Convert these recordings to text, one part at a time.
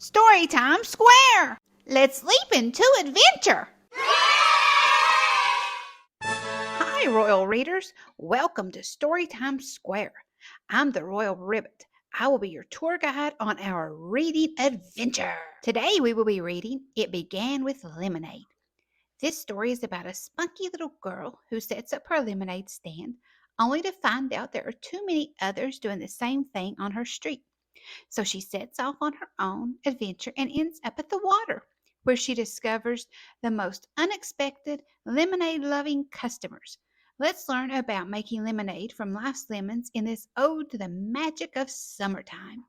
Storytime Square! Let's leap into adventure! Hi, Royal Readers. Welcome to Storytime Square. I'm the Royal Ribbit. I will be your tour guide on our reading adventure. Today we will be reading It Began with Lemonade. This story is about a spunky little girl who sets up her lemonade stand only to find out there are too many others doing the same thing on her street. So she sets off on her own adventure and ends up at the water, where she discovers the most unexpected lemonade-loving customers. Let's learn about making lemonade from life's lemons in this ode to the magic of summertime.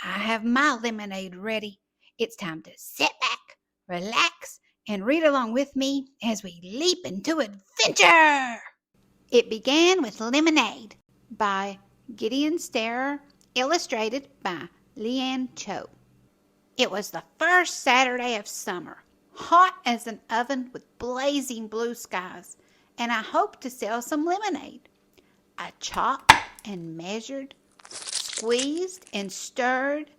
I have my lemonade ready. It's time to sit back, relax, and read along with me as we leap into adventure. It Began with Lemonade by Gideon, Sterer, illustrated by Leanne Cho. It was the first Saturday of summer, hot as an oven with blazing blue skies, and I hoped to sell some lemonade. I chopped and measured, squeezed and stirred,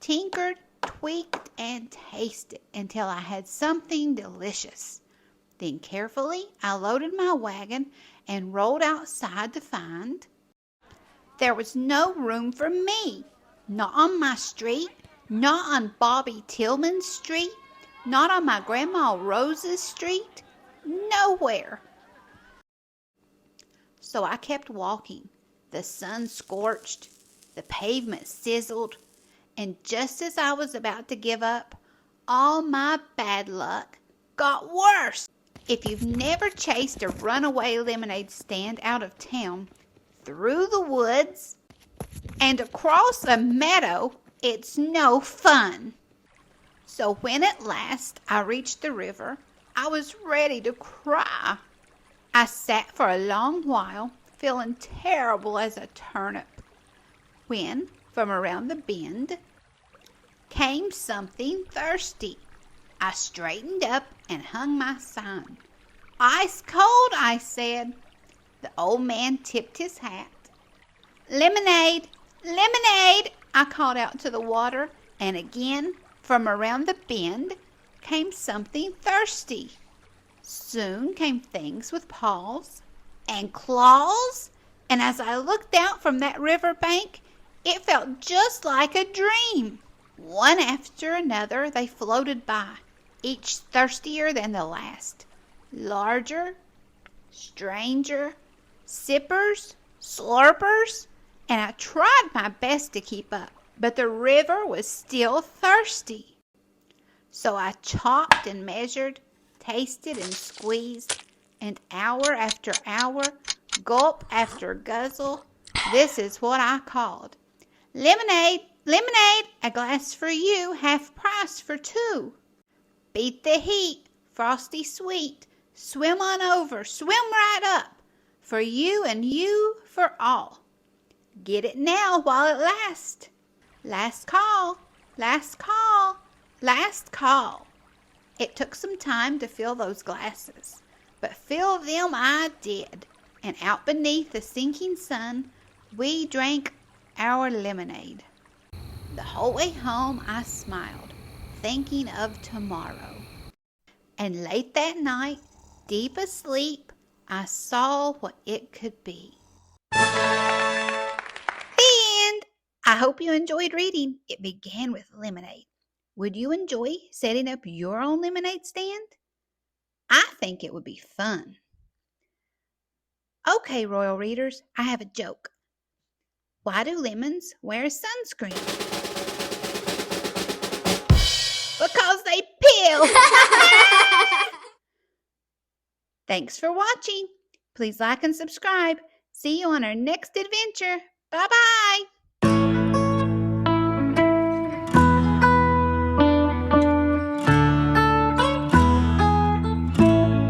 tinkered, tweaked, and tasted until I had something delicious. Then carefully I loaded my wagon and rolled outside to find there was no room for me, not on my street, not on Bobby Tillman's street, not on my Grandma Rose's street, nowhere. So I kept walking. The sun scorched, the pavement sizzled, and just as I was about to give up, all my bad luck got worse. If you've never chased a runaway lemonade stand out of town, through the woods, and across a meadow, it's no fun. So when at last I reached the river, I was ready to cry. I sat for a long while, feeling terrible as a turnip, when from around the bend came something thirsty. I straightened up and hung my sign. "Ice cold," I said. The old man tipped his hat. "Lemonade! Lemonade!" I called out to the water, and again, from around the bend, came something thirsty. Soon came things with paws and claws, and as I looked out from that river bank, it felt just like a dream. One after another they floated by, each thirstier than the last. Larger, stranger, sippers, slurpers, and I tried my best to keep up, but the river was still thirsty. So I chopped and measured, tasted and squeezed, and hour after hour, gulp after guzzle, this is what I called lemonade, lemonade, a glass for you, half price for two. Beat the heat, frosty sweet, swim on over, swim right up, for you and you for all. Get it now while it lasts. Last call, last call, last call. It took some time to fill those glasses, but fill them I did, and out beneath the sinking sun, we drank our lemonade. The whole way home I smiled, thinking of tomorrow. And late that night, deep asleep, I saw what it could be. The end! I hope you enjoyed reading It Began with Lemonade. Would you enjoy setting up your own lemonade stand? I think it would be fun. Okay, Royal Readers, I have a joke. Why do lemons wear sunscreen? Because they peel! Thanks for watching. Please like and subscribe. See you on our next adventure. Bye-bye.